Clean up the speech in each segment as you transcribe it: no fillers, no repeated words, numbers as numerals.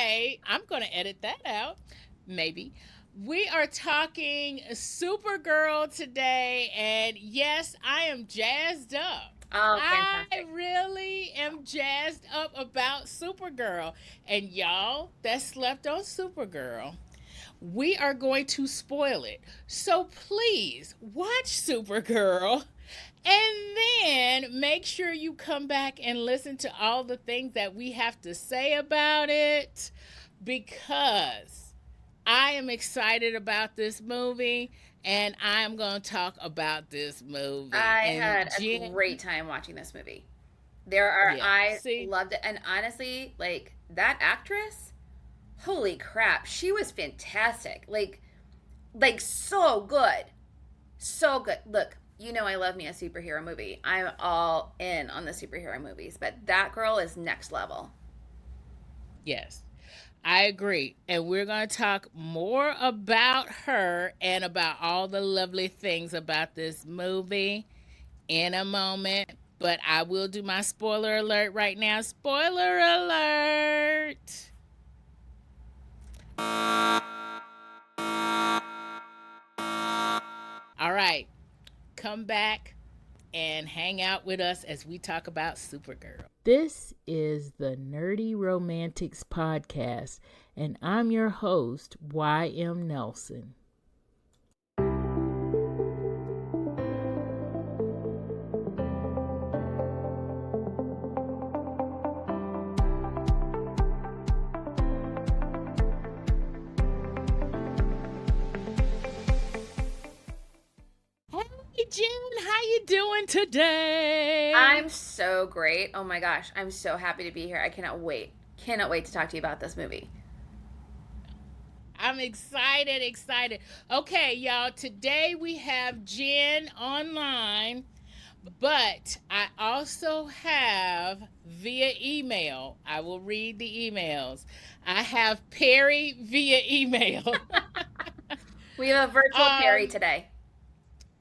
today, I'm going to edit that out, maybe. We are talking Supergirl today, and yes, I am jazzed up. Oh, I fantastic. really am jazzed up about Supergirl. And y'all that slept on Supergirl, we are going to spoil it. So please watch Supergirl and then make sure you come back and listen to all the things that we have to say about it, because I am excited about this movie and I am going to talk about this movie. I And had a Jen, great time watching this movie. yeah, I see, loved it. And honestly, like that actress, holy crap, she was fantastic. Like so good. So good. Look, you know I love me a superhero movie. I'm all in on the superhero movies, but that girl is next level. yes. I agree. And we're going to talk more about her and about all the lovely things about this movie in a moment. But I will do my spoiler alert right now. Spoiler alert! All right, come back and hang out with us as we talk about Supergirl. This is the Nerdy Romantics Podcast, and I'm your host, Y.M. Nelson. Hey Jen, how you doing today? I'm so great. Oh my gosh, I'm so happy to be here. I cannot wait. Cannot wait to talk to you about this movie. I'm excited. Okay, y'all, today we have Jen online, but I also have via email. I will read the emails. I have Perry via email. We have a virtual Perry today.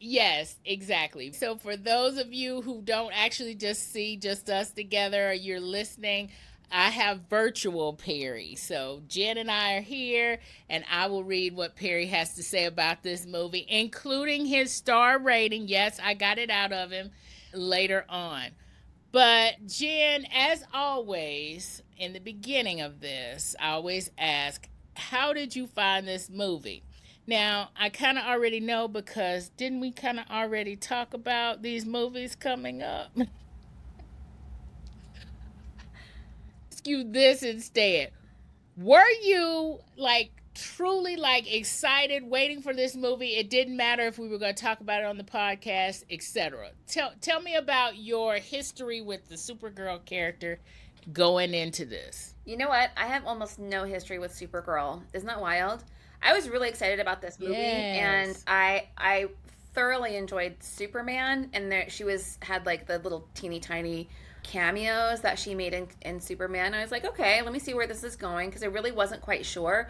Yes, exactly. So for those of you who don't actually just see just us together, or you're listening, I have virtual Perry. So Jen and I are here, and I will read what Perry has to say about this movie, including his star rating. Yes, I got it out of him later on. But Jen, as always, in the beginning of this, I always ask, how did you find this movie? Now, I kind of already know, because didn't we kind of already talk about these movies coming up? Ask you this instead. Were you like truly like excited waiting for this movie? It didn't matter if we were going to talk about it on the podcast, etc. Tell me about your history with the Supergirl character going into this. You know what? I have almost no history with Supergirl. Isn't that wild? I was really excited about this movie, and Yes. I thoroughly enjoyed Superman, and there she was had like the little teeny tiny cameos that she made in Superman. I was like, okay, let me see where this is going, because I really wasn't quite sure,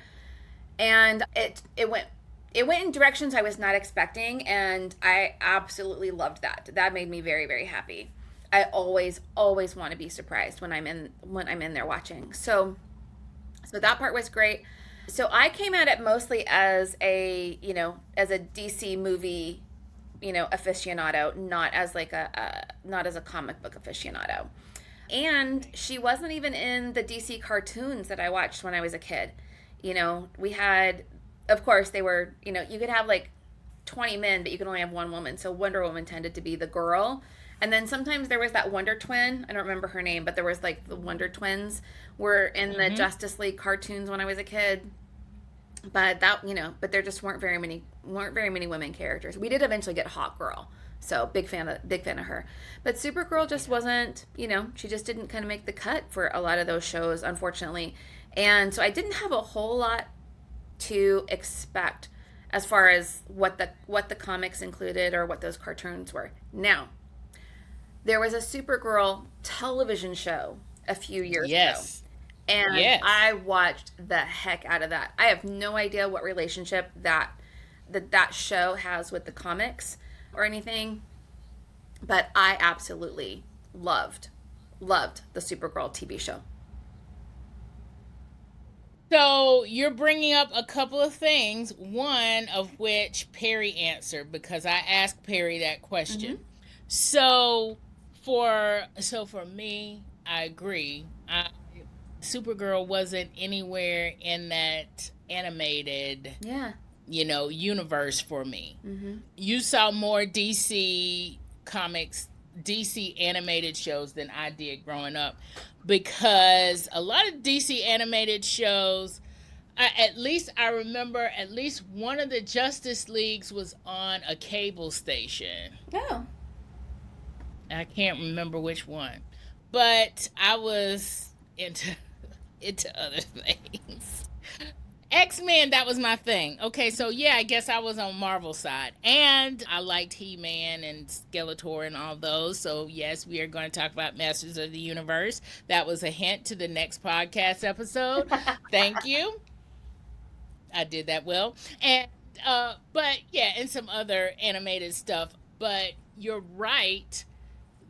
and it went in directions I was not expecting, and I absolutely loved that. That made me very very happy. I always want to be surprised when I'm in there watching. So that part was great. So I came at it mostly as as a DC movie, aficionado, not as like not as a comic book aficionado. And she wasn't even in the DC cartoons that I watched when I was a kid. We had, of course, they were, you could have like 20 men, but you could only have one woman. So Wonder Woman tended to be the girl. And then sometimes there was that Wonder Twin. I don't remember her name, but there was like the Wonder Twins were in the Justice League cartoons when I was a kid. But but there just weren't very many women characters. We did eventually get Hawk Girl. So big fan of her. But Supergirl just wasn't, she just didn't kind of make the cut for a lot of those shows, unfortunately. And so I didn't have a whole lot to expect as far as what the comics included or what those cartoons were. Now, there was a Supergirl television show a few years ago. And I watched the heck out of that. I have no idea what relationship that show has with the comics or anything, but I absolutely loved the Supergirl TV show. So you're bringing up a couple of things, one of which Perry answered because I asked Perry that question. Mm-hmm. So for me, I agree. Supergirl wasn't anywhere in that animated, Yeah. universe for me. Mm-hmm. You saw more DC comics, DC animated shows than I did growing up because a lot of DC animated shows, at least I remember at least one of the Justice Leagues was on a cable station. Oh. I can't remember which one, but I was into other things. X-Men, that was my thing. Okay, so yeah, I guess I was on Marvel side. And I liked He-Man and Skeletor and all those. So yes, we are going to talk about Masters of the Universe. That was a hint to the next podcast episode. Thank you. I did that well. And but yeah, and some other animated stuff. But you're right.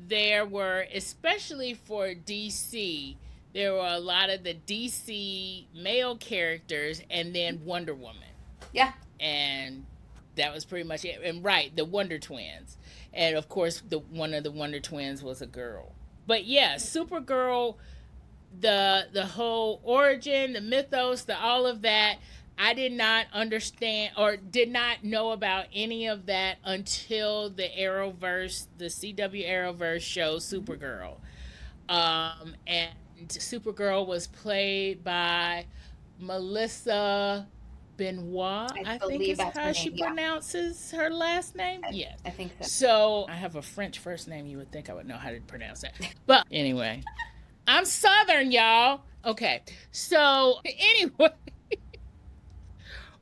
There were, especially for DC, there were a lot of the DC male characters and then Wonder Woman. Yeah. And that was pretty much it. And right, the Wonder Twins. And of course, one of the Wonder Twins was a girl. But yeah, Supergirl, the whole origin, the mythos, the all of that, I did not understand or did not know about any of that until the Arrowverse, the CW Arrowverse show Supergirl. And Supergirl was played by Melissa Benoit, I think is how she pronounces her last name. Yes. I think so. So I have a French first name. You would think I would know how to pronounce that. But anyway, I'm Southern, y'all. Okay. So anyway,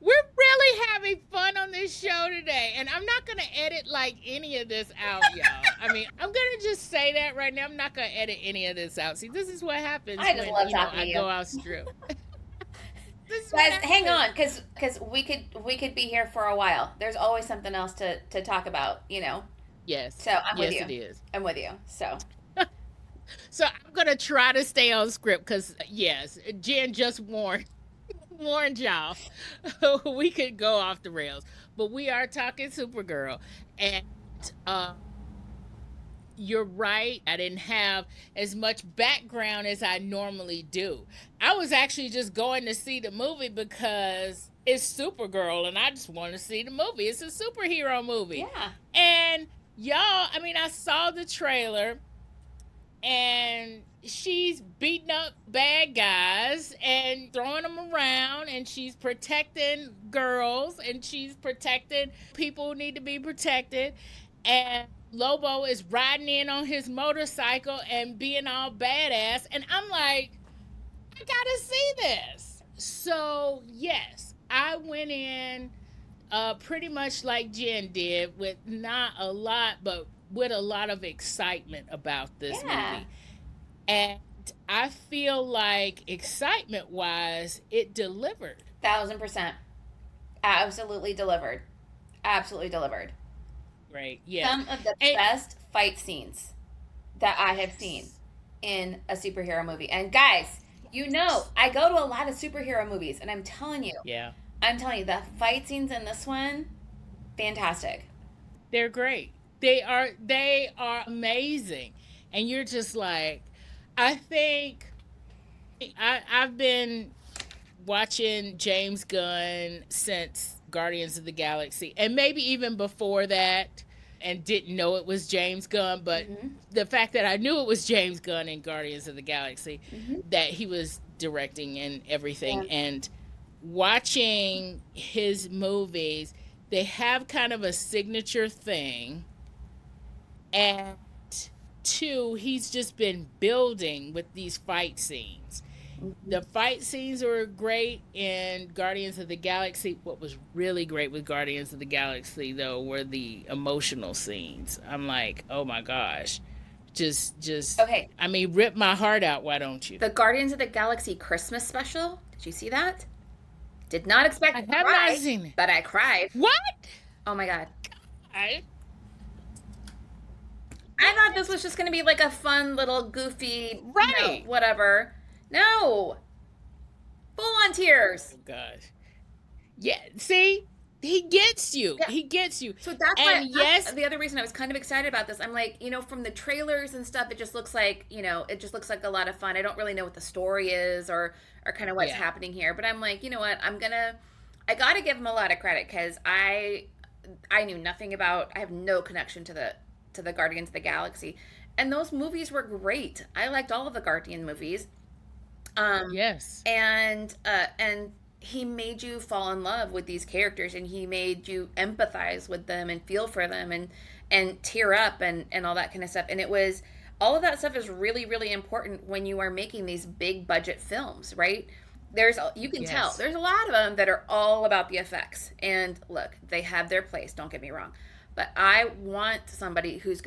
we're really having fun on this show today, and I'm not going to edit like any of this out, y'all. I mean, I'm going to just say that right now. I'm not going to edit any of this out. See, this is what happens I just love talking to I you. go out strip. Guys, hang on, because we could be here for a while. There's always something else to talk about, Yes. So I'm with you. Yes, it is. I'm with you. So. So I'm going to try to stay on script because, yes, Jen just warned y'all we could go off the rails, but we are talking Supergirl, and you're right, I didn't have as much background as I normally do. I was actually just going to see the movie because it's Supergirl and I just want to see the movie. It's a superhero movie. Yeah. And y'all, I mean, I saw the trailer and she's beating up bad guys and throwing them around, and she's protecting girls, and she's protecting people who need to be protected. And Lobo is riding in on his motorcycle and being all badass. And I'm like, I gotta see this. So yes, I went in pretty much like Jen did, with not a lot, but with a lot of excitement about this movie. And I feel like excitement wise, it delivered. 1,000%. Absolutely delivered. Absolutely delivered. Right. Yeah. Some of the best fight scenes that I have seen in a superhero movie. And guys, I go to a lot of superhero movies, and I'm telling you. Yeah. I'm telling you, the fight scenes in this one, fantastic. They're great. They are amazing. And you're just like, I think I've been watching James Gunn since Guardians of the Galaxy, and maybe even before that, and didn't know it was James Gunn, but the fact that I knew it was James Gunn in Guardians of the Galaxy, that he was directing and everything, and watching his movies, they have kind of a signature thing. And two, he's just been building with these fight scenes. The fight scenes were great in Guardians of the Galaxy. What was really great with Guardians of the Galaxy, though, were the emotional scenes. I'm like, oh my gosh. Just okay. I mean, rip my heart out, why don't you? The Guardians of the Galaxy Christmas special. Did you see that? Did not expect to cry. I have not seen it. But I cried. What? Oh my God. I thought this was just going to be like a fun little goofy, right? Whatever. No. Full on tears. Oh gosh. Yeah, see? He gets you. Yeah. He gets you. So that's And why yes, that's the other reason I was kind of excited about this. I'm like, from the trailers and stuff, it just looks like, it just looks like a lot of fun. I don't really know what the story is or kind of what's yeah. happening here, but I'm like, you know what? I got to give him a lot of credit cuz I knew nothing about I have no connection to the Guardians of the Galaxy. And those movies were great. I liked all of the Guardian movies. Um, Yes. and he made you fall in love with these characters, and he made you empathize with them and feel for them and tear up and all that kind of stuff. And it was all of that stuff is really really important when you are making these big budget films, right? You can tell Yes. there's a lot of them that are all about the effects. And look, they have their place. Don't get me wrong, but I want somebody who's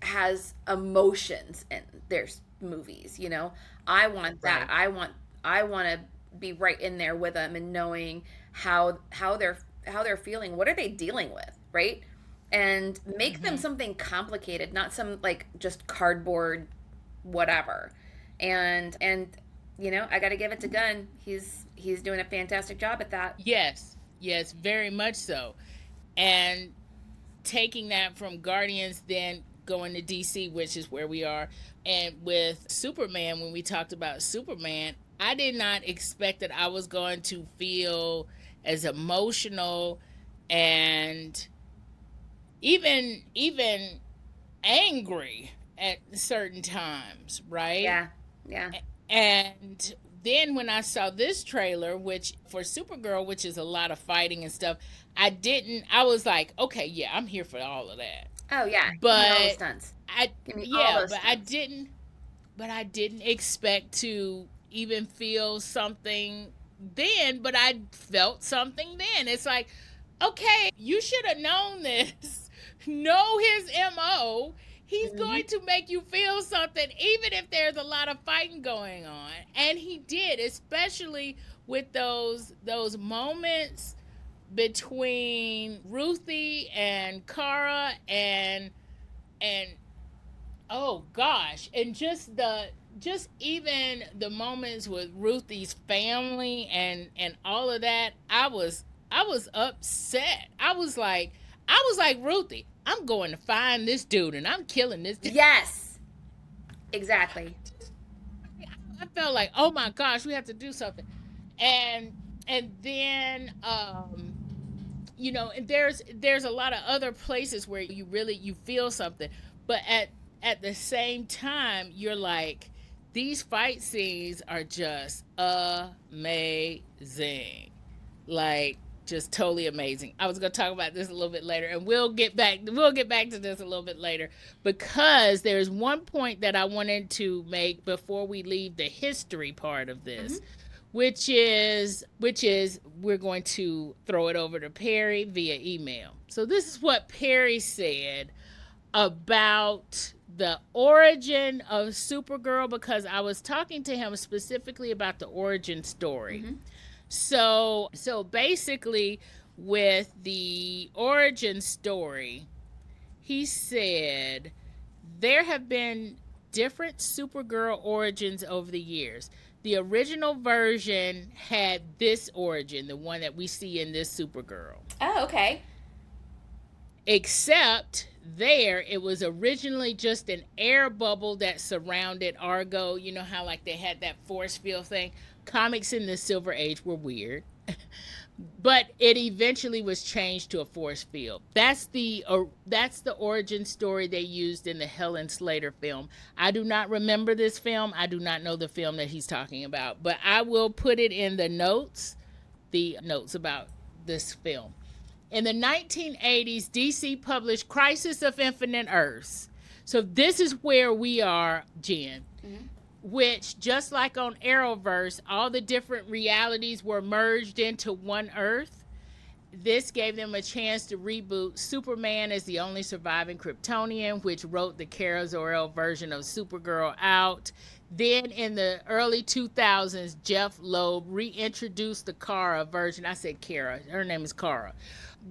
has emotions in their movies. I want that. Right. I want to be right in there with them and knowing how they're feeling. What are they dealing with, right? And make them Hmm. something complicated, not some like just cardboard whatever. And I got to give it to Gunn. He's doing a fantastic job at that. Yes. Yes, very much so. And taking that from Guardians, then going to DC, which is where we are. And with Superman, when we talked about Superman, I did not expect that I was going to feel as emotional and even angry at certain times, right? Yeah, yeah. And then when I saw this trailer, which for Supergirl, which is a lot of fighting and stuff, I was like, okay, yeah, I'm here for all of that. Oh yeah. Give me all the But stunts. I, Give me all yeah, those stunts. but I didn't expect to even feel something then, but I felt something then. It's like, okay, you should have known this. Know his MO. He's Hmm. going to make you feel something, even if there's a lot of fighting going on. And he did, especially with those moments between Ruthie and Kara and oh gosh, and just even the moments with Ruthie's family and all of that, I was upset. I was like Ruthie, I'm going to find this dude and I'm killing this dude. Yes, exactly. I felt like, oh my gosh, we have to do something. And then and there's a lot of other places where you feel something, but at the same time you're like, these fight scenes are just amazing, like just totally amazing. I was going to talk about this a little bit later, and we'll get back to this a little bit later, because there's one point that I wanted to make before we leave the history part of Hmm. this, which is we're going to throw it over to Perry via email. So this is what Perry said about the origin of Supergirl, because I was talking to him specifically about the origin story. Hmm. So basically, with the origin story, he said there have been different Supergirl origins over the years. The original version had this origin, the one that we see in this Supergirl. Oh, okay. Except there, it was originally just an air bubble that surrounded Argo. You know how, like, they had that force field thing? Comics in the Silver Age were weird. But it eventually was changed to a force field. That's the origin story they used in the Helen Slater film. I do not remember this film. I do not know the film that he's talking about, but I will put it in the notes about this film. In the 1980s, DC published Crisis of Infinite Earths. So this is where we are, Jen, Hmm. which, just like on Arrowverse, all the different realities were merged into one Earth. This gave them a chance to reboot Superman as the only surviving Kryptonian, which wrote the Kara Zor-El version of Supergirl out. Then in the early 2000s, Jeff Loeb reintroduced the Kara version. I said Kara. Her name is Kara.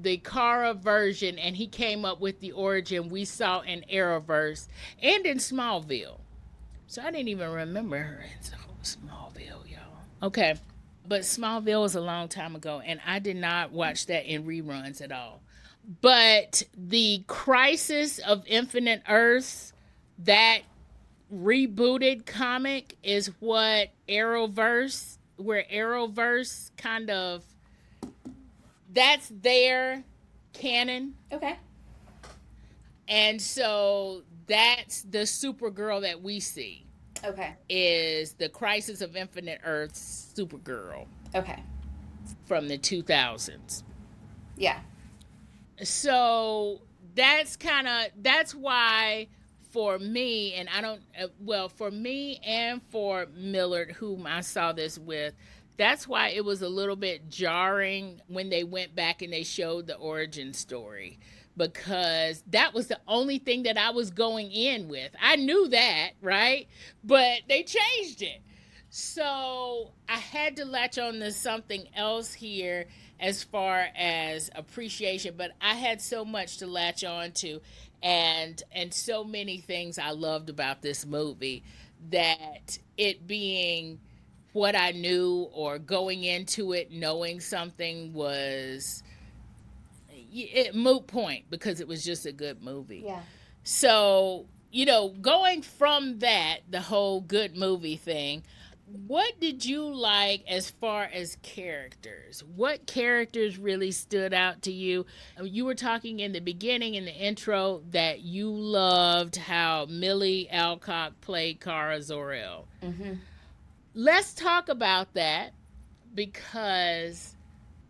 The Kara version, and he came up with the origin we saw in Arrowverse and in Smallville. So I didn't even remember her in Smallville, y'all. Okay. But Smallville was a long time ago, and I did not watch that in reruns at all. But the Crisis of Infinite Earths, that rebooted comic, is what Arrowverse, where Arrowverse kind of, that's their canon. Okay. And so that's the Supergirl that we see. Okay. Is the Crisis of Infinite Earths Supergirl. Okay. From the 2000s. Yeah. So that's why for me, and I don't, for me and for Millard, whom I saw this with, that's why it was a little bit jarring when they went back and they showed the origin story, because that was the only thing that I was going in with. I knew that, right? But they changed it. So I had to latch on to something else here as far as appreciation, but I had so much to latch on to, and so many things I loved about this movie, that it being what I knew, or going into it knowing something, was moot point, because it was just a good movie. Yeah. So, going from that, the whole good movie thing, what did you like as far as characters? What characters really stood out to you? You were talking in the beginning, in the intro, that you loved how Millie Alcock played Kara Zor-El. Mm-hmm. Let's talk about that, because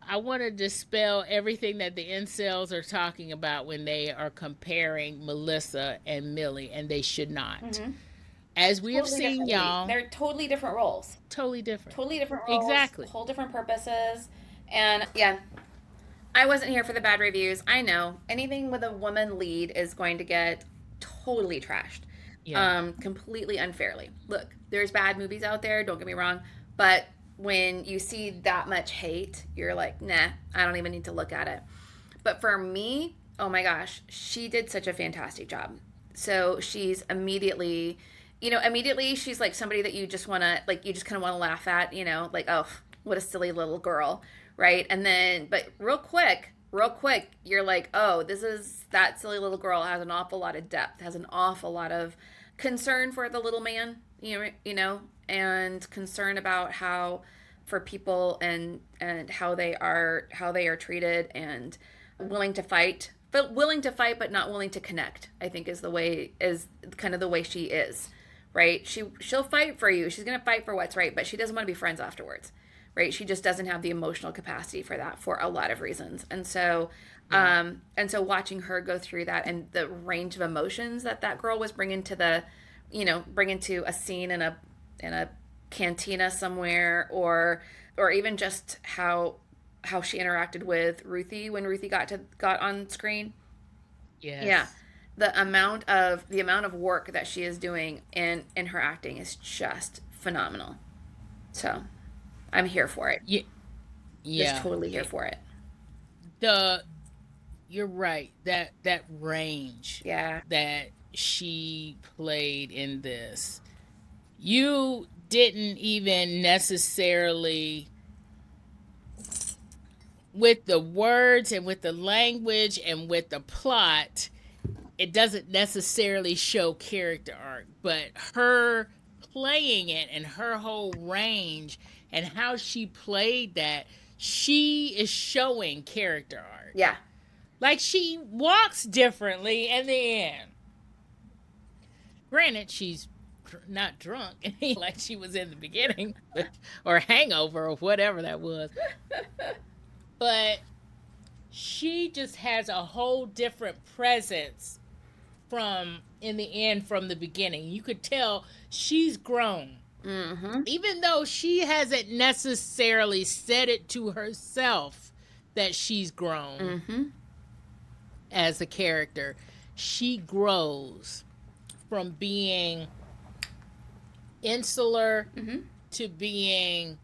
I want to dispel everything that the incels are talking about when they are comparing Melissa and Millie, and they should not. Mm-hmm. As we have seen, y'all, they're totally different roles. Totally different. Totally different roles. Exactly. Whole different purposes. And yeah, I wasn't here for the bad reviews. I know anything with a woman lead is going to get totally trashed. Yeah. Completely unfairly. Look, there's bad movies out there, don't get me wrong, but when you see that much hate, you're like, nah, I don't even need to look at it. But for me, oh my gosh, she did such a fantastic job. So she's immediately she's like somebody that you just want to, like, you just kind of want to laugh at, like, oh, what a silly little girl, right? And then, but real quick, you're like, oh, that silly little girl has an awful lot of depth, has an awful lot of concern for the little man, and concern about how, for people, and how they are treated, and willing to fight, but not willing to connect, I think is kind of the way she is. Right? She'll fight for you. She's going to fight for what's right, but she doesn't want to be friends afterwards. Right? She just doesn't have the emotional capacity for that, for a lot of reasons. And so, watching her go through that, and the range of emotions that girl was bringing to a scene in a cantina somewhere, or even just how she interacted with Ruthie when Ruthie got on screen. Yes. Yeah. The amount of work that she is doing in her acting is just phenomenal. So I'm here for it. Yeah. Just totally here for it. You're right. That range. Yeah. That she played in this. You didn't even necessarily, with the words and with the language and with the plot, it doesn't necessarily show character arc, but her playing it, and her whole range, and how she played that, she is showing character arc. Yeah. Like, she walks differently in the end. Granted, she's not drunk like she was in the beginning, or hangover, or whatever that was. But she just has a whole different presence in the end, from the beginning. You could tell she's grown. Mm-hmm. Even though she hasn't necessarily said it to herself that she's grown. Mm-hmm. As a character, she grows from being insular mm-hmm. to being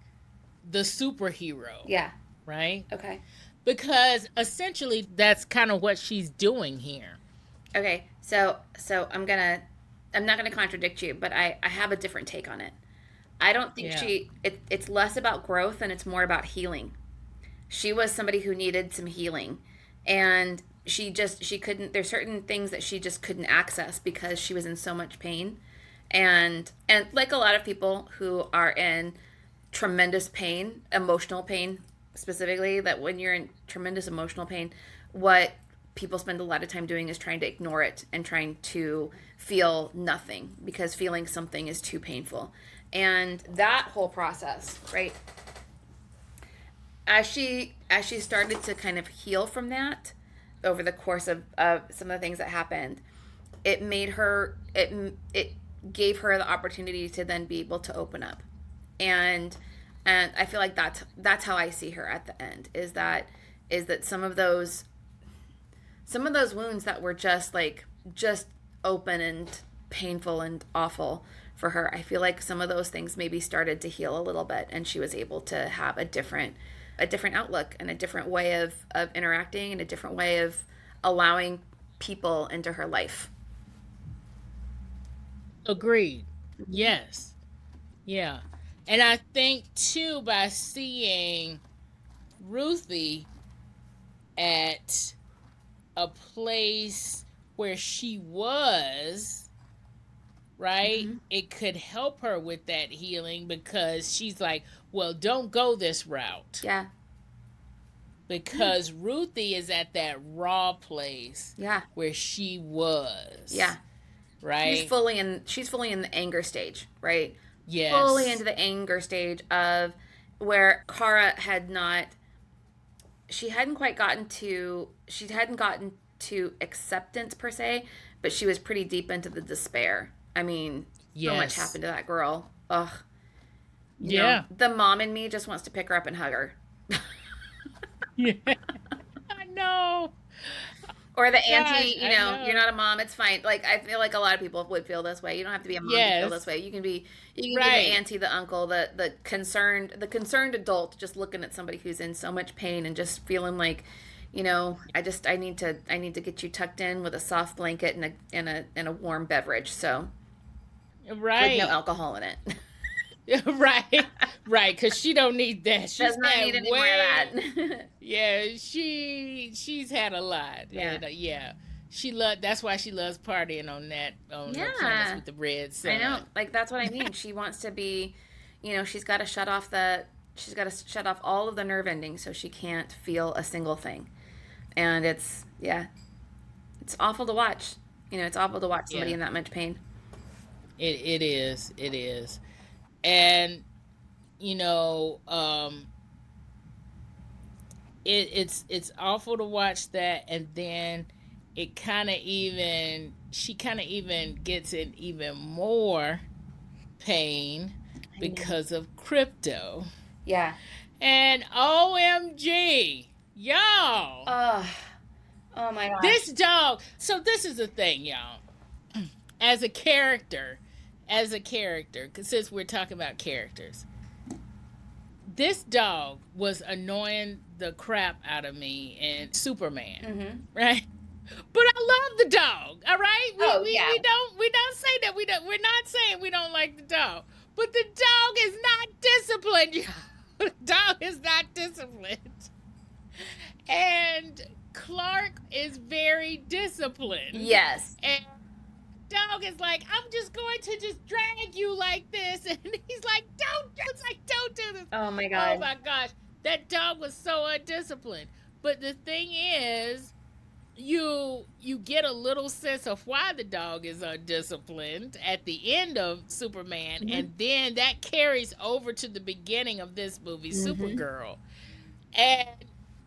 the superhero. Yeah. Right? Okay. Because essentially that's kind of what she's doing here. Okay. So I'm not gonna contradict you, but I have a different take on it. I don't think Yeah. it's less about growth and it's more about healing. She was somebody who needed some healing, and she couldn't, there's certain things that she just couldn't access because she was in so much pain. And like a lot of people who are in tremendous pain, emotional pain specifically, that when you're in tremendous emotional pain, what people spend a lot of time doing is trying to ignore it and trying to feel nothing because feeling something is too painful. And that whole process, right? As she started to kind of heal from that over the course of some of the things that happened, it made her it gave her the opportunity to then be able to open up. And I feel like that's how I see her at the end, is that some of those wounds that were just open and painful and awful for her, I feel like some of those things maybe started to heal a little bit, and she was able to have a different outlook and a different way of interacting and a different way of allowing people into her life. Agreed. Yes. Yeah. And I think too, by seeing Ruthie at a place where she was, right? Mm-hmm. It could help her with that healing because she's like, well, don't go this route. Yeah. Yeah. Because Ruthie is at that raw place Yeah. where she was, Yeah. She's right? fully in the anger stage, right? Fully Yes. into the anger stage of where Kara she hadn't gotten to acceptance per se, but she was pretty deep into the despair. I mean, so much Yes. happened to that girl. Ugh. Yeah. The mom in me just wants to pick her up and hug her. Yeah. I know. Or the Gosh, auntie, I you're know. not a mom, it's fine. Like, I feel like a lot of people would feel this way. You don't have to be a mom to feel this Yes. way. You can be the Right. auntie, the uncle, the concerned adult just looking at somebody who's in so much pain and just feeling like, I need to get you tucked in with a soft blanket and a warm beverage. So, with no Right. alcohol in it. Right. Right. Cause she don't need that. Does She's not had need any more of way. that. Yeah. She's had a lot, Yeah. and yeah, she loved. That's why she loves partying on the premise Yeah. with the red I know. sun. Like, that's what I mean. She wants to be, she's got to shut off all of the nerve endings so she can't feel a single thing. And yeah, it's awful to watch. It's awful to watch somebody Yeah. in that much pain. It is. It is. And you know, it's awful to watch that, and then it kind of even she kind of even gets in even more pain I know. because of crypto. Yeah. And OMG, y'all, Oh, oh my gosh. this dog. So this is the thing, y'all. As a character, because since we're talking about characters, this dog was annoying the crap out of me in Superman, Mm-hmm. right? But I love the dog. All right, we Oh we yeah. we don't we don't say that we don't. We're not saying we don't like the dog, but the dog is not disciplined. The dog is not disciplined, and Clark is very disciplined, Yes. and dog is like, I'm just going to just drag you like this, and he's like, don't. It's like, don't do this. Oh my Oh god. my gosh, that dog was so undisciplined. But the thing is, you get a little sense of why the dog is undisciplined at the end of Superman, Mm-hmm. and then that carries over to the beginning of this movie, Mm-hmm. Supergirl. And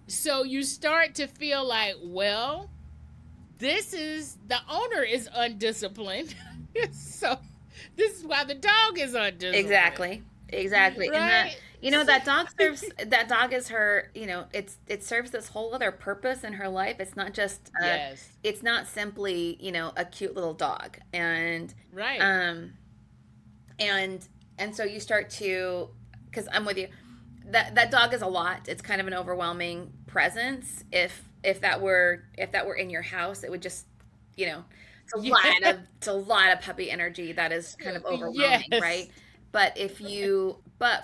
so you start to feel like, well, this is the owner is undisciplined. So this is why the dog is undisciplined. Exactly. Exactly. And that Right? that dog is her, it serves this whole other purpose in her life. Yes. It's not simply, a cute little dog. Right. Um and and so you start to, cuz I'm with you. That dog is a lot. It's kind of an overwhelming presence. If that were in your house, it would just, it's a lot Yeah. of it's a lot of puppy energy that is kind of overwhelming, Yes. right? But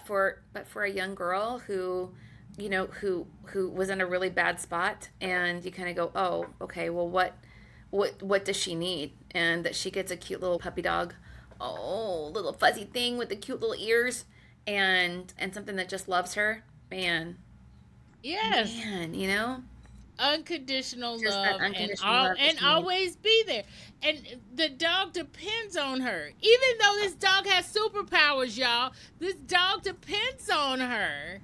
for a young girl who, who was in a really bad spot, and you kind of go, oh, okay, well, what does she need? And that she gets a cute little puppy dog, oh, little fuzzy thing with the cute little ears, and something that just loves her, man, Yes. man. Unconditional Just that love, and unconditional all love that and she needs. always be there. And the dog depends on her. Even though this dog has superpowers, y'all, this dog depends on her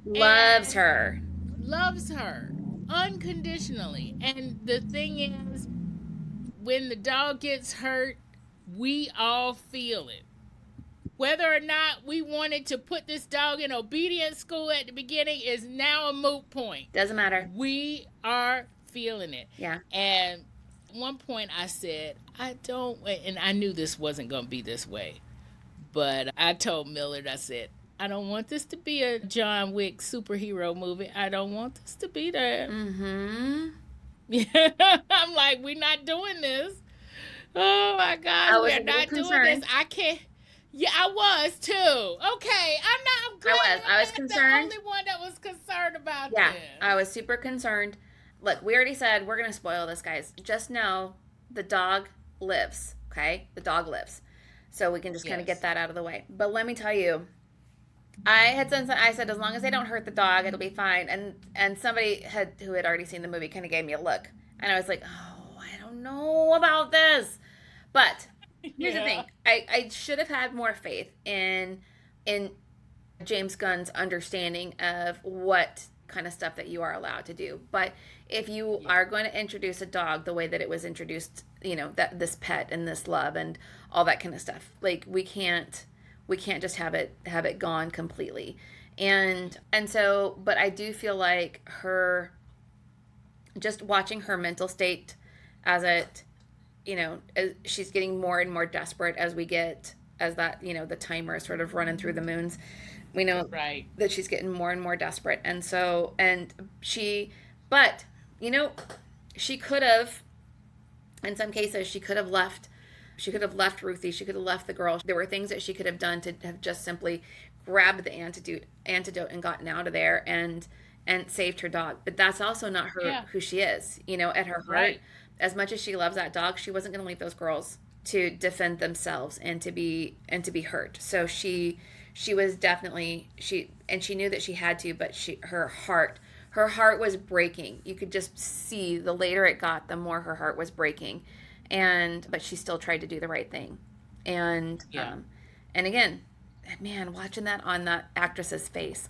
Loves and her. loves her unconditionally. And the thing is, when the dog gets hurt, we all feel it. Whether or not we wanted to put this dog in obedience school at the beginning is now a moot point. Doesn't matter. We are feeling it. Yeah. And at one point I said, I don't, and I knew this wasn't going to be this way, but I told Millard, I said, I don't want this to be a John Wick superhero movie. I don't want this to be that. Mm-hmm. I'm like, we're not doing this. Oh my I God, was we're a little not doing concerned. this. I can't. Yeah, I was too. Okay, I'm glad I was I'm not concerned. the only one that was concerned about Yeah, this. I was super concerned. Look, we already said we're gonna spoil this, guys. Just know the dog lives. Okay, the dog lives, so we can just kind of Yes. get that out of the way. But let me tell you, I said as long as they don't hurt the dog, it'll be fine. And somebody who had already seen the movie kind of gave me a look, and I was like, oh, I don't know about this. But here's the thing: I should have had more faith in James Gunn's understanding of what kind of stuff that you are allowed to do. But if you are going to introduce a dog the way that it was introduced, that this pet and this love and all that kind of stuff, like we can't just have it gone completely. And so, but I do feel like her, just watching her mental state as as she's getting more and more desperate as that, the timer is sort of running through the moons. We know Right. that she's getting more and more desperate. And so, but, she could have, in some cases, she could have left. She could have left Ruthie. She could have left the girl. There were things that she could have done to have just simply grabbed the antidote and gotten out of there and saved her dog. But that's also not who she is. At her heart, Right. as much as she loves that dog, she wasn't going to leave those girls to defend themselves and to be hurt. So she was definitely she knew that she had to, but her heart was breaking. You could just see the later it got, the more her heart was breaking. But she still tried to do the right thing. And Yeah. And again, man, watching that on that actress's face,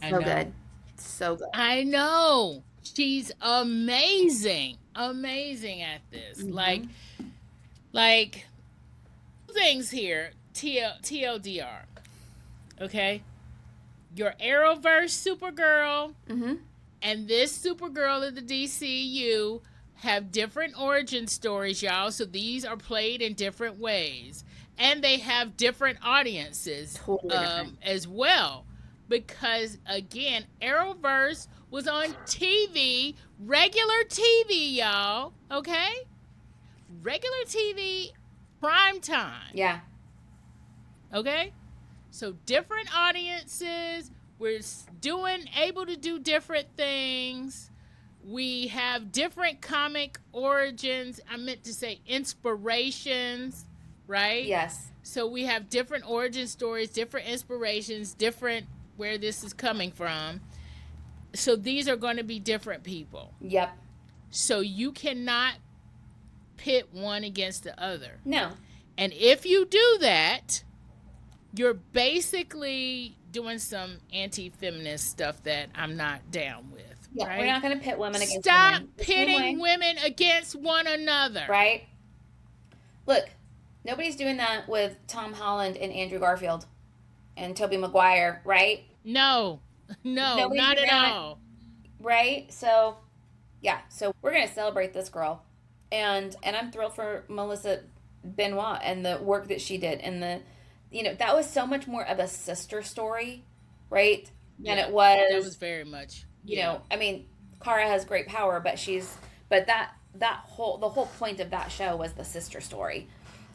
I so know. good. So good. I know. She's amazing. Amazing at this. Mhm. Like things here. TLDR. Okay? Your Arrowverse Supergirl Mhm. and this Supergirl of the DCU have different origin stories, y'all. So these are played in different ways. And they have different audiences Totally different. as well. Because, again, Arrowverse was on TV, regular TV, y'all. Okay? Regular TV, prime time. Yeah. Okay? So different audiences. We're able to do different things. We have different comic origins. I meant to say inspirations, right? Yes. So we have different origin stories, different inspirations, different where this is coming from. So these are going to be different people. Yep. So you cannot pit one against the other. No. And if you do that, you're basically doing some anti-feminist stuff that I'm not down with. Yeah, right? we're not going to pit women against Stop women. pitting women against one another. Right? Look, nobody's doing that with Tom Holland and Andrew Garfield and Tobey Maguire, right? No, Nobody's not doing at that. all. Right? So, yeah. So we're going to celebrate this girl. And I'm thrilled for Melissa Benoit and the work that she did. And that was so much more of a sister story, right? Than it was. That was very much. I mean, Kara has great power, but the whole point of that show was the sister story.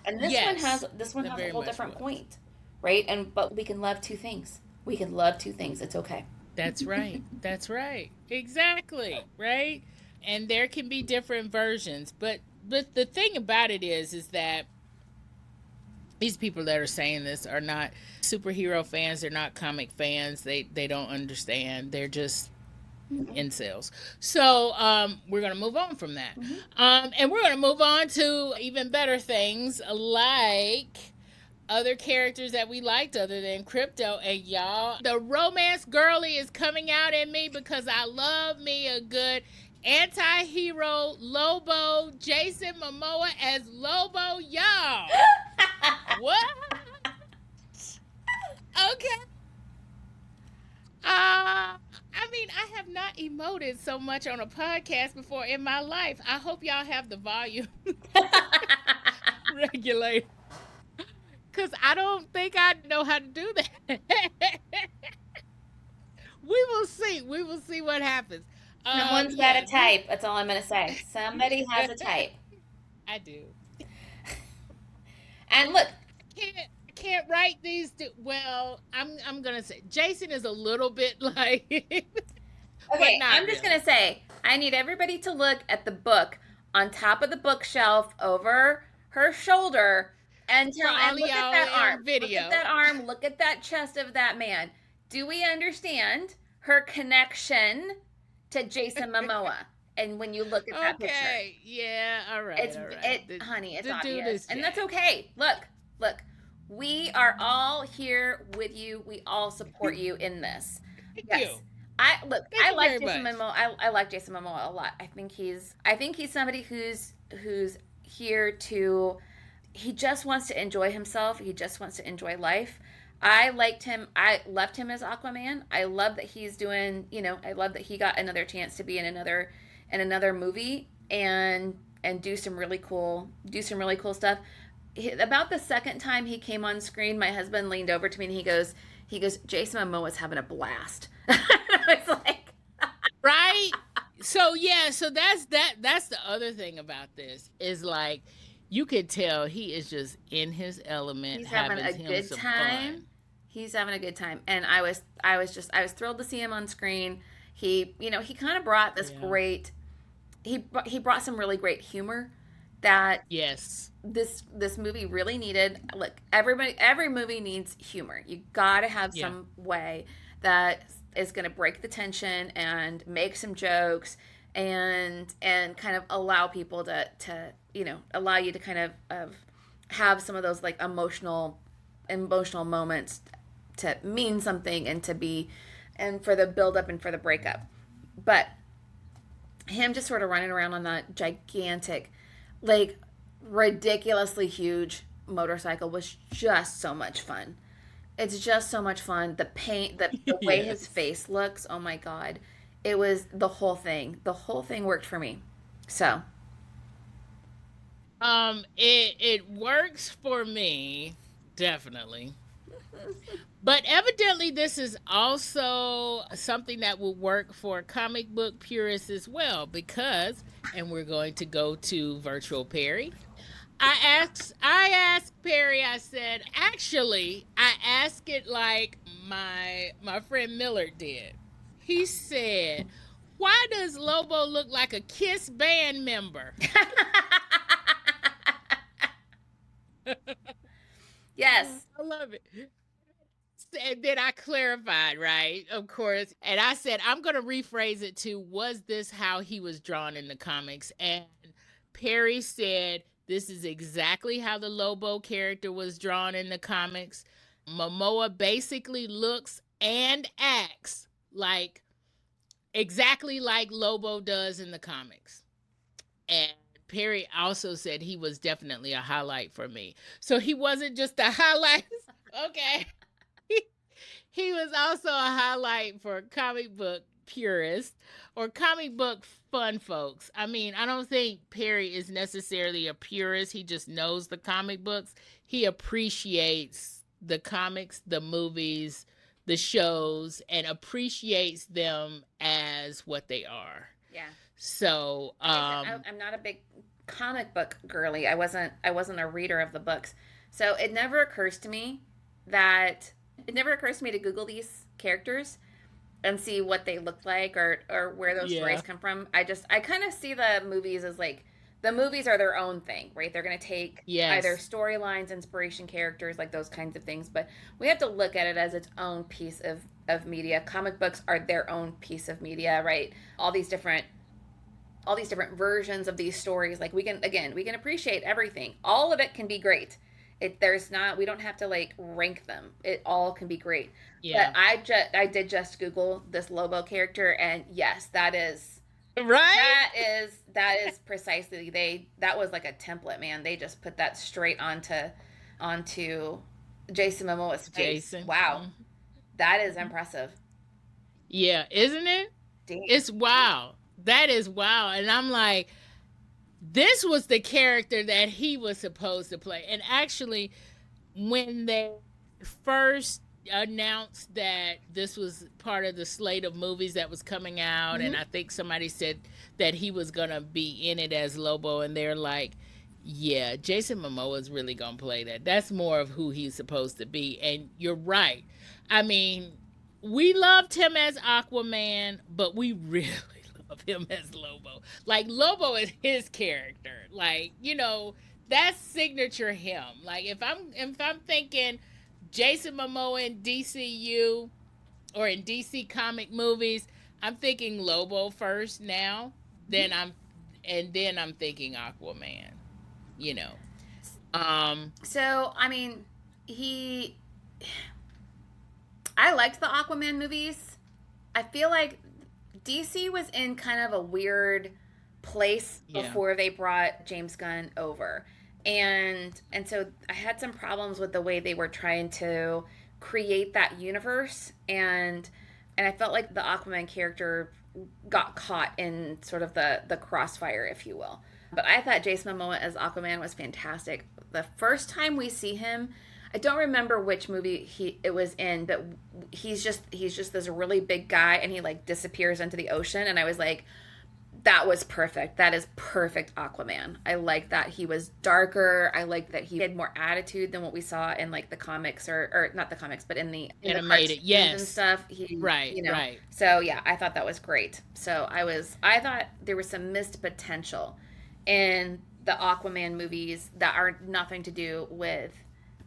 And Yes, this one that has a very whole much different was. point, right? And but we can love two things. We can love two things. It's okay. That's right. That's right. Exactly. Right. And there can be different versions, but the thing about it is that these people that are saying this are not superhero fans. They're not comic fans. They don't understand. They're just incels. So we're gonna move on from that. Mm-hmm. And we're gonna move on to even better things like other characters that we liked other than Crypto. And y'all, the romance girly is coming out in me because I love me a good anti-hero Lobo. Jason Momoa as Lobo, y'all. What? Okay. I mean, I have not emoted so much on a podcast before in my life. I hope y'all have the volume regulated because I don't think I know how to do that. We will see. We will see what happens. Someone's got a Yeah, type. That's all I'm going to say. Somebody has a type. I do. And look, I can't write these. Well, I'm gonna say Jason is a little bit like, but okay, not I'm just going really. to say I need everybody to look at the book on top of the bookshelf over her shoulder and For tell all and of look at y'all that on arm. Look at video, that arm. Look at that chest of that man. Do we understand her connection to Jason Momoa? And when you look at that picture, okay, yeah, all right, all right. honey, it's The dude obvious. is And that's jacked. okay. Look. We are all here with you. We all support you in this. Thank Yes. you, thank I you like very Jason much. Momoa. I like Jason Momoa a lot. I think he's somebody who's here to he just wants to enjoy himself. He just wants to enjoy life. I liked him. I loved him as Aquaman. I love that he's doing, I love that he got another chance to be in another movie and do some really cool stuff. About the second time he came on screen, my husband leaned over to me and he goes, Jason Momoa's having a blast. I was like, Right? So yeah, so that's the other thing about this is like you could tell he is just in his element he's having having a him good some time. fun. He's having a good time, and I was thrilled to see him on screen. He kind of brought this Yeah. great. He brought some really great humor that Yes. this movie really needed. Look, every movie needs humor. You got to have Yeah. some way that is going to break the tension and make some jokes and kind of allow people to allow you to kind of have some of those like emotional moments to mean something and to be and for the build up and for the breakup. But him just sort of running around on that gigantic, like ridiculously huge motorcycle was just so much fun. It's just so much fun. The paint, the way his Yes. face looks, oh my god. It was the whole thing. The whole thing worked for me. So, It works for me, definitely. But evidently this is also something that will work for comic book purists as well because and we're going to go to virtual Perry. I asked Perry, I said, actually, I asked it like my friend Millard did. He said, why does Lobo look like a Kiss band member? yes. I love it. And then I clarified, right? Of course. And I said, I'm going to rephrase it to, was this how he was drawn in the comics? And Perry said, this is exactly how the Lobo character was drawn in the comics. Momoa basically looks and acts like exactly like Lobo does in the comics. And Perry also said he was definitely a highlight for me. So he wasn't just a highlight. Okay. He was also a highlight for comic book purists or comic book fun folks. I mean, I don't think Perry is necessarily a purist. He just knows the comic books. He appreciates the comics, the movies, the shows, and appreciates them as what they are. Yeah. So, Like I said, I'm not a big comic book girly. I wasn't a reader of the books. So it never occurs to me to Google these characters and see what they look like or where those stories Yeah. come from. I kind of see the movies as like the movies are their own thing, right? They're going to take either Yes. storylines, inspiration, characters, like those kinds of things, but we have to look at it as its own piece of media. Comic books are their own piece of media, right? All these different versions of these stories. Like we can appreciate everything. All of it can be great. We don't have to like rank them. It all can be great. But Yeah. I did just Google this Lobo character, and yes, Right? that is precisely that was like a template, man. They just put that straight onto Jason Momoa's face. Jason. Wow, Mhm. that is impressive. Yeah, isn't it? Damn. It's wow. That is wow. And I'm like, this was the character that he was supposed to play. And actually, when they first announced that this was part of the slate of movies that was coming out, and Hmm. I think somebody said that he was going to be in it as Lobo, and they're like, yeah, Jason Momoa is really going to play that. That's more of who he's supposed to be. And you're right. I mean, we loved him as Aquaman, but we really love him as Lobo. Like, Lobo is his character. Like, that's signature him. Like, if I'm thinking Jason Momoa in DCU or in DC comic movies, I'm thinking Lobo first now. Then I'm thinking Aquaman, you know. Um So I mean, he I liked the Aquaman movies. I feel like DC was in kind of a weird place yeah. before they brought James Gunn over. And so I had some problems with the way they were trying to create that universe, and I felt like the Aquaman character got caught in sort of the crossfire, if you will. But I thought Jason Momoa as Aquaman was fantastic. The first time we see him, I don't remember which movie it was in, but he's just this really big guy, and he like disappears into the ocean, and I was like, that was perfect. That is perfect Aquaman. I like that he was darker. I like that he had more attitude than what we saw in like the comics, or not the comics, but in the Animated. cartoons and Yes. stuff. He, Right, right. So yeah, I thought that was great. So I thought there was some missed potential in the Aquaman movies that are nothing to do with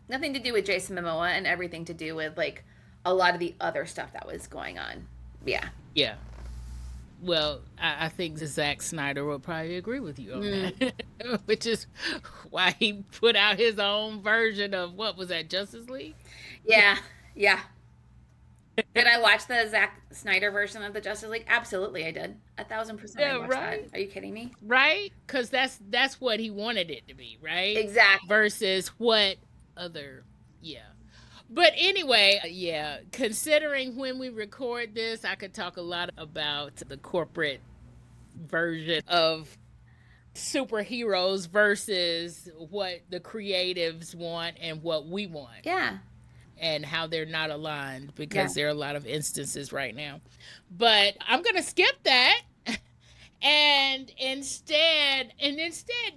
Jason Momoa, and everything to do with like a lot of the other stuff that was going on. Yeah. Yeah. Well, I think Zack Snyder will probably agree with you on Mm. that, which is why he put out his own version of what was that, Justice League? Yeah. Yeah. Did I watch the Zack Snyder version of the Justice League? Absolutely, I did. 1,000% I Yeah, watched that. right. Are you kidding me? Right? Because that's what he wanted it to be, right? Exactly. Versus what other, yeah. But anyway, yeah, considering when we record this, I could talk a lot about the corporate version of superheroes versus what the creatives want and what we want, Yeah. and how they're not aligned, Yeah. because there are a lot of instances right now. But I'm going to skip that and instead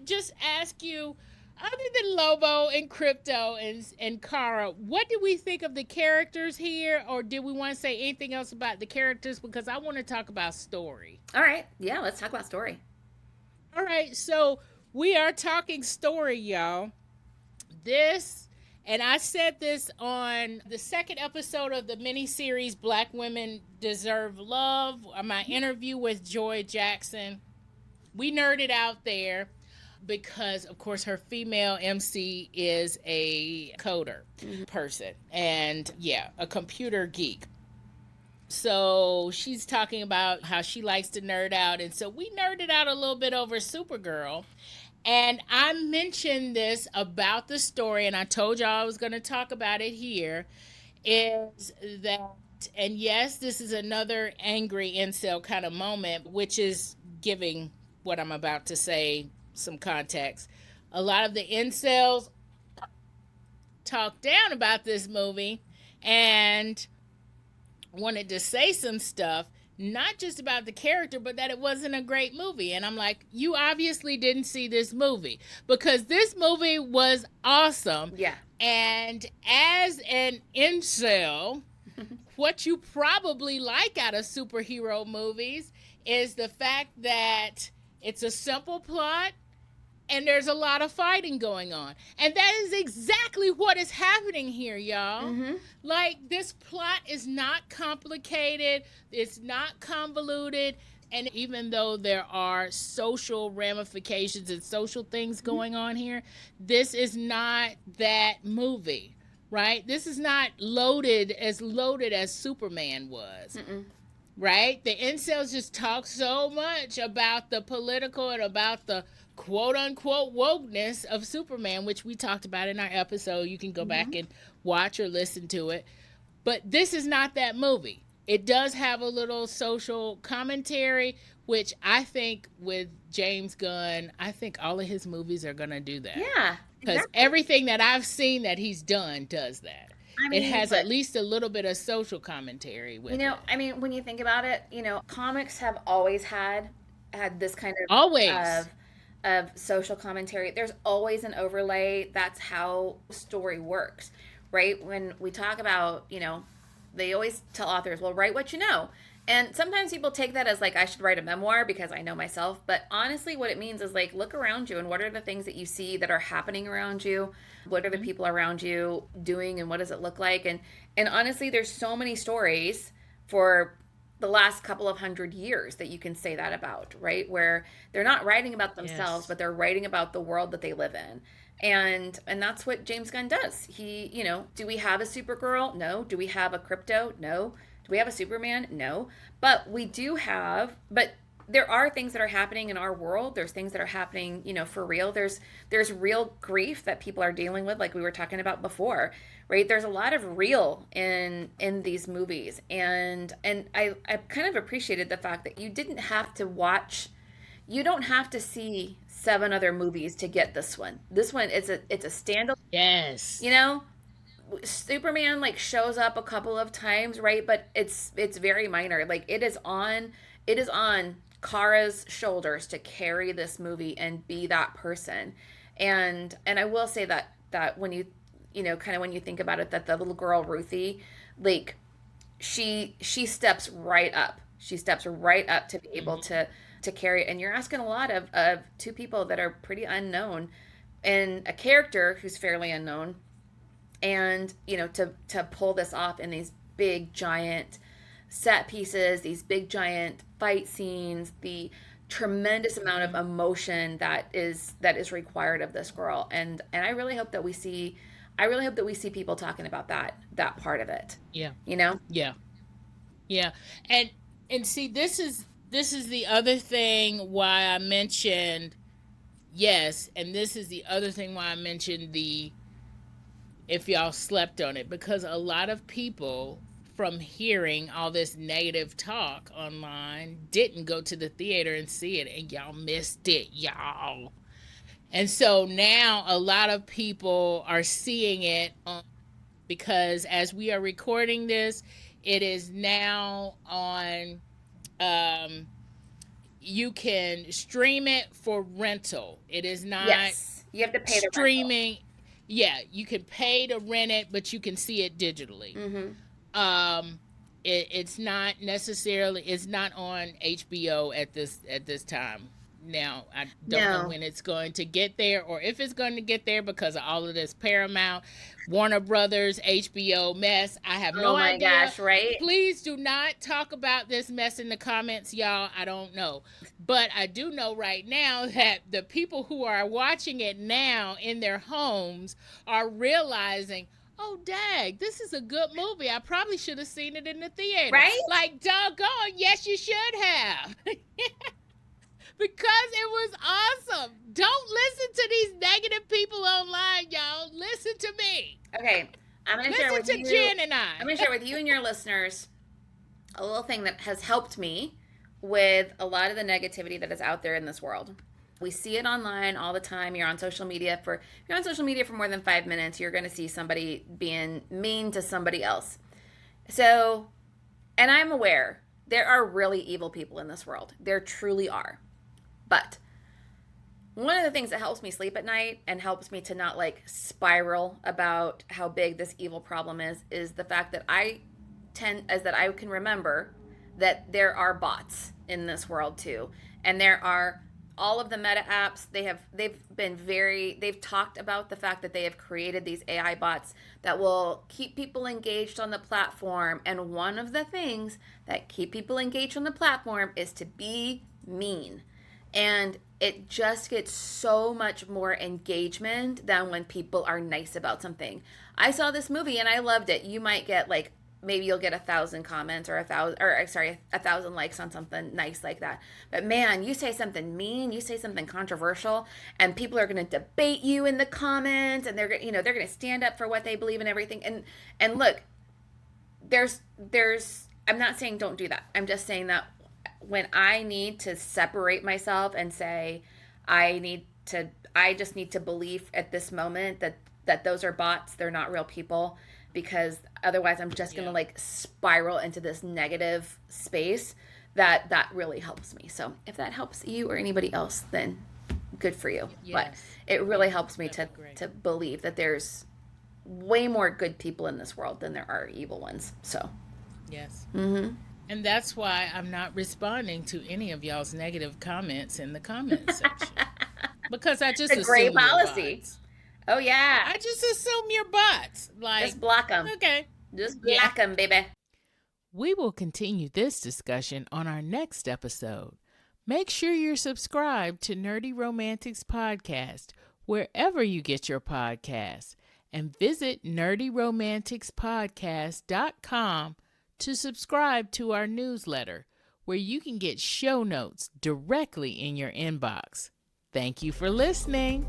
just ask you, other than Lobo and Crypto and Kara, what do we think of the characters here, or did we want to say anything else about the characters, because I want to talk about story. All right. Yeah, let's talk about story. All right, so we are talking story, y'all. This, and I said this on the second episode of the miniseries Black Women Deserve Love, my interview with Joy Jackson. We nerded out there because, of course, her female MC is a coder Mhm. person and, yeah, a computer geek. So she's talking about how she likes to nerd out. And so we nerded out a little bit over Supergirl. And I mentioned this about the story, and I told y'all I was going to talk about it here. Is that, and yes, this is another angry incel kind of moment, which is giving what I'm about to say some context. A lot of the incels talked down about this movie and wanted to say some stuff. not just about the character, but that it wasn't a great movie. And I'm like, you obviously didn't see this movie, because this movie was awesome. Yeah. And as an incel, what you probably like out of superhero movies is the fact that it's a simple plot and there's a lot of fighting going on. And that is exactly what is happening here, y'all. Mm-hmm. Like, this plot is not complicated, it's not convoluted. And even though there are social ramifications and social things going on here, this is not that movie, right? This is not loaded as Superman was. Mm-mm. Right? The incels just talk so much about the political and about the quote unquote wokeness of Superman, which we talked about in our episode. You can go back and watch or listen to it. But this is not that movie. It does have a little social commentary, which I think with James Gunn, I think all of his movies are going to do that. Yeah. Because everything that I've seen that he's done does that. I mean, it has at least a little bit of social commentary with it. I mean, when you think about it, comics have always had this kind of always of social commentary. There's always an overlay. That's how story works, right? When we talk about, they always tell authors, well, write what you know. And sometimes people take that as like, I should write a memoir because I know myself. But honestly, what it means is like, look around you and what are the things that you see that are happening around you? What are the people around you doing and what does it look like? And honestly, there's so many stories for the last couple of hundred years that you can say that about, right? Where they're not writing about themselves, but they're writing about the world that they live in. And that's what James Gunn does. He, do we have a Supergirl? No. Do we have a Crypto? No. Do we have a Superman? No. But we do have, but there are things that are happening in our world. There's things that are happening, for real. There's real grief that people are dealing with, like we were talking about before, right? There's a lot of real in these movies. And I kind of appreciated the fact that you didn't have to watch, you don't have to see 7 other movies to get this one. This one, it's a standalone. Yes. Superman like shows up a couple of times, right? But it's very minor. Like it is on Kara's shoulders to carry this movie and be that person. And I will say that when you kind of when you think about it, that the little girl Ruthie, like she steps right up. She steps right up to be able to carry it. And you're asking a lot of 2 people that are pretty unknown and a character who's fairly unknown. And, to pull this off in these big, giant set pieces, these big, giant fight scenes, the tremendous amount of emotion that is required of this girl. And I really hope that we see people talking about that part of it. Yeah. Yeah. Yeah. And see, this is the other thing why I mentioned, and this is the other thing why I mentioned if y'all slept on it, because a lot of people from hearing all this negative talk online didn't go to the theater and see it, and y'all missed it, y'all. And so now a lot of people are seeing it because as we are recording this, it is now on, you can stream it for rental. It is not you have to pay the streaming rental. Yeah, you can pay to rent it, but you can see it digitally. It's not necessarily, it's not on HBO at this time. Now, I don't know when it's going to get there or if it's going to get there because of all of this Paramount, Warner Brothers, HBO mess. I have no idea. Oh my gosh, right? Please do not talk about this mess in the comments, y'all. I don't know. But I do know right now that the people who are watching it now in their homes are realizing, oh, dag, this is a good movie. I probably should have seen it in the theater. Right? Like, doggone, yes, you should have. Because it was awesome. Don't listen to these negative people online, y'all. Listen to me. Okay, I'm going to share with you. Listen to Jen and I. I'm going to share with you and your listeners a little thing that has helped me with a lot of the negativity that is out there in this world. We see it online all the time. You're on social media for more than 5 minutes, you're going to see somebody being mean to somebody else. So, and I'm aware there are really evil people in this world. There truly are. But one of the things that helps me sleep at night and helps me to not like spiral about how big this evil problem is the fact that I can remember that there are bots in this world too. And there are all of the meta apps. They've talked about the fact that they have created these AI bots that will keep people engaged on the platform. And one of the things that keep people engaged on the platform is to be mean. And it just gets so much more engagement than when people are nice about something. I saw this movie and I loved it. You might get like, maybe you'll get 1,000 comments or 1,000 likes on something nice like that. But man, you say something mean, you say something controversial, and people are going to debate you in the comments, and they're going to stand up for what they believe and everything. And look, there's I'm not saying don't do that. I'm just saying that when I need to separate myself and say I just need to believe at this moment that those are bots, they're not real people, because otherwise I'm just going to like spiral into this negative space. That really helps me. So if that helps you or anybody else, then good for you. Yes. But it really helps me to believe that there's way more good people in this world than there are evil ones. So yes. Mm-hmm. And that's why I'm not responding to any of y'all's negative comments in the comments section. Because I just assume great policy. Oh, yeah. I just assume you're bots. Like, just block them. Okay. Just block them, baby. We will continue this discussion on our next episode. Make sure you're subscribed to Nerdy Romantics Podcast, wherever you get your podcasts. And visit nerdyromanticspodcast.com to subscribe to our newsletter, where you can get show notes directly in your inbox. Thank you for listening.